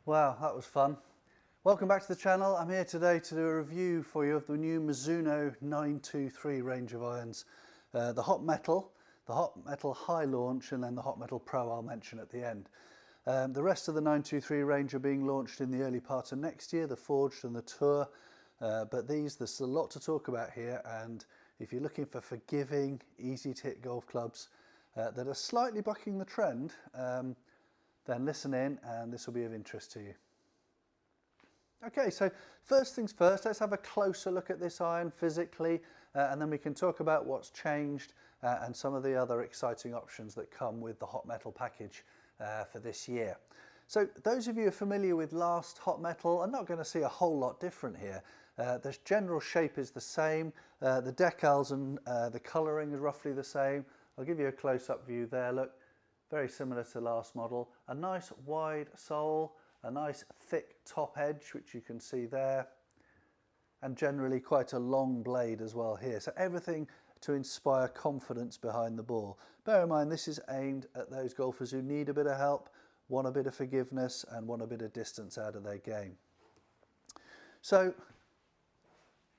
Wow, that was fun. Welcome back to the channel. I'm here today to do a review for you of the new Mizuno 923 range of irons. The Hot Metal High Launch, and then the Hot Metal Pro I'll mention at the end. The rest of the 923 range are being launched in the early part of next year, the Forged and the Tour. But there's a lot to talk about here, and if you're looking for forgiving, easy to hit golf clubs that are slightly bucking the trend, then listen in and this will be of interest to you. Okay, so first things first, let's have a closer look at this iron physically, and then we can talk about what's changed and some of the other exciting options that come with the Hot Metal package for this year. So those of you who are familiar with last Hot Metal are not going to see a whole lot different here. The general shape is the same, the decals and the colouring is roughly the same. I'll give you a close-up view there, look, very similar to last model. A nice wide sole, a nice thick top edge, which you can see there, and generally quite a long blade as well here. So everything to inspire confidence behind the ball. Bear in mind, this is aimed at those golfers who need a bit of help, want a bit of forgiveness, and want a bit of distance out of their game. So,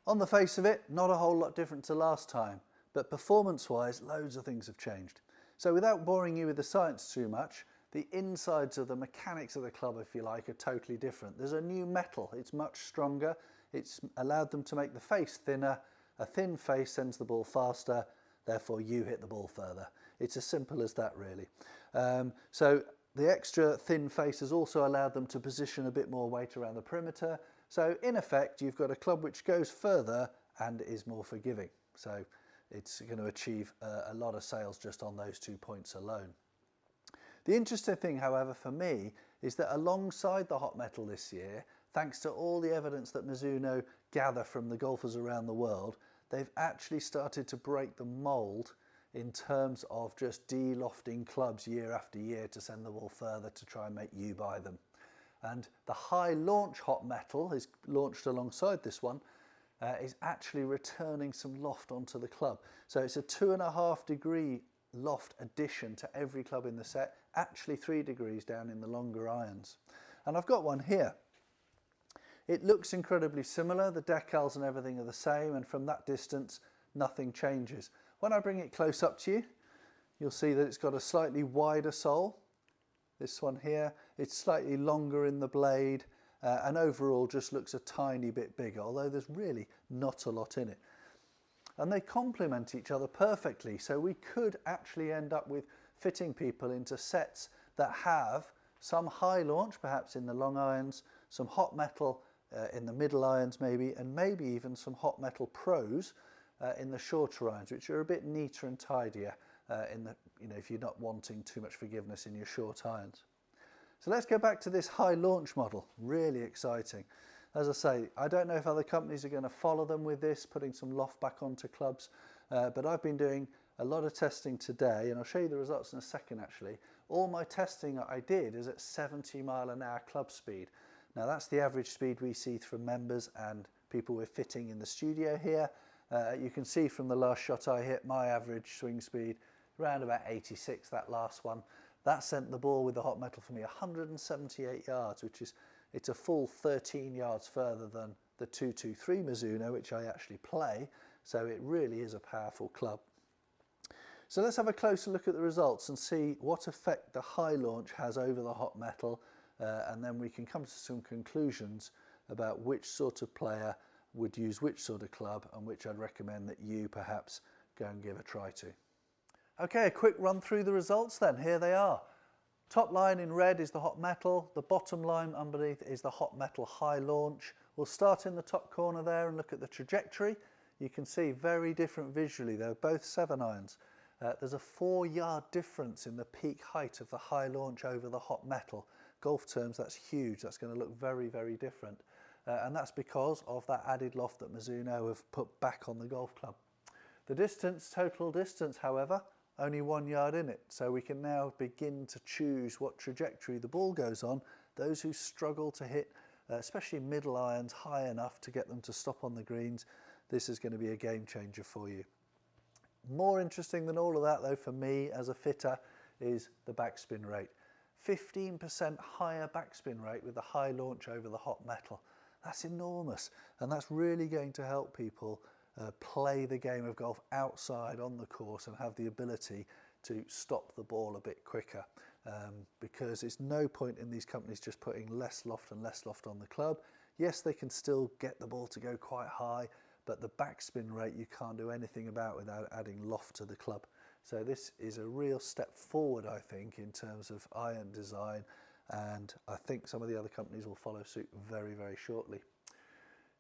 on the face of it, not a whole lot different to last time, but performance-wise, loads of things have changed. So without boring you with the science too much, the insides of the mechanics of the club, if you like, are totally different. There's a new metal, it's much stronger, it's allowed them to make the face thinner. A thin face sends the ball faster, therefore you hit the ball further. It's as simple as that, really. So the extra thin face has also allowed them to position a bit more weight around the perimeter. So in effect, you've got a club which goes further and is more forgiving. So it's going to achieve a lot of sales just on those 2 points alone. The interesting thing, however, for me, is that alongside the Hot Metal this year, thanks to all the evidence that Mizuno gather from the golfers around the world, they've actually started to break the mould in terms of just de-lofting clubs year after year to send the ball further to try and make you buy them. And the high launch Hot Metal is launched alongside this one, is actually returning some loft onto the club. So it's a 2.5 degree loft addition to every club in the set, actually 3 degrees down in the longer irons. And I've got one here. It looks incredibly similar, the decals and everything are the same, and from that distance nothing changes. When I bring it close up to you, you'll see that it's got a slightly wider sole. This one here, it's slightly longer in the blade, and overall just looks a tiny bit bigger, although there's really not a lot in it. And they complement each other perfectly, so we could actually end up with fitting people into sets that have some high launch, perhaps in the long irons, some Hot Metal in the middle irons maybe, and maybe even some Hot Metal Pros in the shorter irons, which are a bit neater and tidier if you're not wanting too much forgiveness in your short irons. So let's go back to this high launch model, really exciting. As I say, I don't know if other companies are going to follow them with this, putting some loft back onto clubs, but I've been doing a lot of testing today, and I'll show you the results in a second actually. All my testing I did is at 70 mph club speed. Now that's the average speed we see from members and people we're fitting in the studio here. You can see from the last shot I hit, my average swing speed, around about 86, that last one. That sent the ball with the Hot Metal for me 178 yards, which is, it's a full 13 yards further than the 223 Mizuno, which I actually play. So it really is a powerful club. So let's have a closer look at the results and see what effect the high launch has over the Hot Metal, and then we can come to some conclusions about which sort of player would use which sort of club and which I'd recommend that you perhaps go and give a try to. Okay, a quick run through the results then. Here they are. Top line in red is the Hot Metal. The bottom line underneath is the Hot Metal High Launch. We'll start in the top corner there and look at the trajectory. You can see very different visually. They're both 7 irons. There's a 4-yard difference in the peak height of the High Launch over the Hot Metal. Golf terms, that's huge. That's going to look very, very different. And that's because of that added loft that Mizuno have put back on the golf club. The distance, total distance, however, only 1 yard in it, so we can now begin to choose what trajectory the ball goes on. Those who struggle to hit, especially middle irons, high enough to get them to stop on the greens, this is going to be a game changer for you. More interesting than all of that though for me as a fitter is the backspin rate. 15% higher backspin rate with the high launch over the hot metal. That's enormous, and that's really going to help people play the game of golf outside on the course and have the ability to stop the ball a bit quicker, because it's no point in these companies just putting less loft and less loft on the club. Yes, they can still get the ball to go quite high, but the backspin rate you can't do anything about without adding loft to the club. So this is a real step forward, I think, in terms of iron design, and I think some of the other companies will follow suit very, very shortly.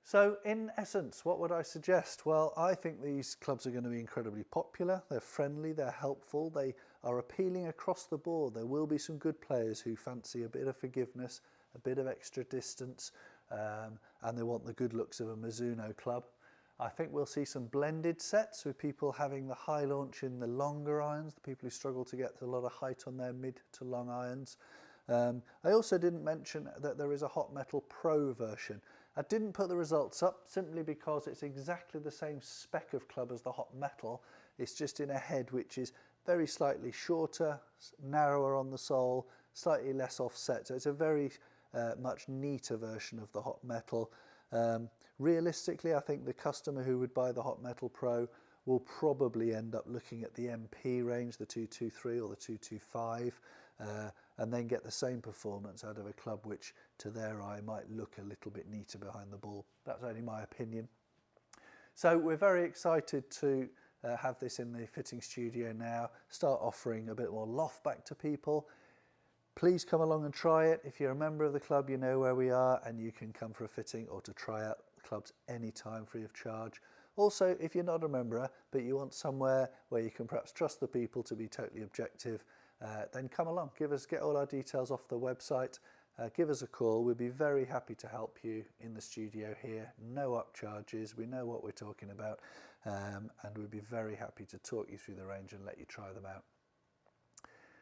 So in essence, what would I suggest? Well, I think these clubs are going to be incredibly popular. They're friendly, they're helpful, they are appealing across the board. There will be some good players who fancy a bit of forgiveness, a bit of extra distance, and they want the good looks of a Mizuno club. I think we'll see some blended sets with people having the high launch in the longer irons, the people who struggle to get a lot of height on their mid to long irons. I also didn't mention that there is a Hot Metal Pro version. I didn't put the results up simply because it's exactly the same spec of club as the Hot Metal. It's just in a head which is very slightly shorter, narrower on the sole, slightly less offset. So it's a very much neater version of the Hot Metal. Realistically, I think the customer who would buy the Hot Metal Pro will probably end up looking at the MP range, the 223 or the 225, and then get the same performance out of a club which to their eye might look a little bit neater behind the ball. That's only my opinion. So we're very excited to have this in the fitting studio now, start offering a bit more loft back to people. Please come along and try it. If you're a member of the club, you know where we are, and you can come for a fitting or to try out the clubs anytime free of charge. Also, if you're not a member, but you want somewhere where you can perhaps trust the people to be totally objective, then come along. Get all our details off the website. Give us a call. We'd be very happy to help you in the studio here. No upcharges. We know what we're talking about, and we'd be very happy to talk you through the range and let you try them out.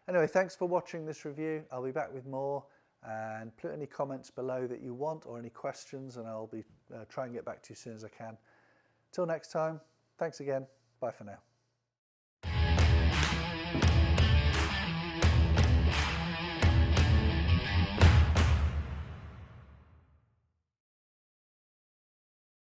Anyway, thanks for watching this review. I'll be back with more, and put any comments below that you want or any questions, and I'll be trying to get back to you as soon as I can. Till next time, thanks again. Bye for now.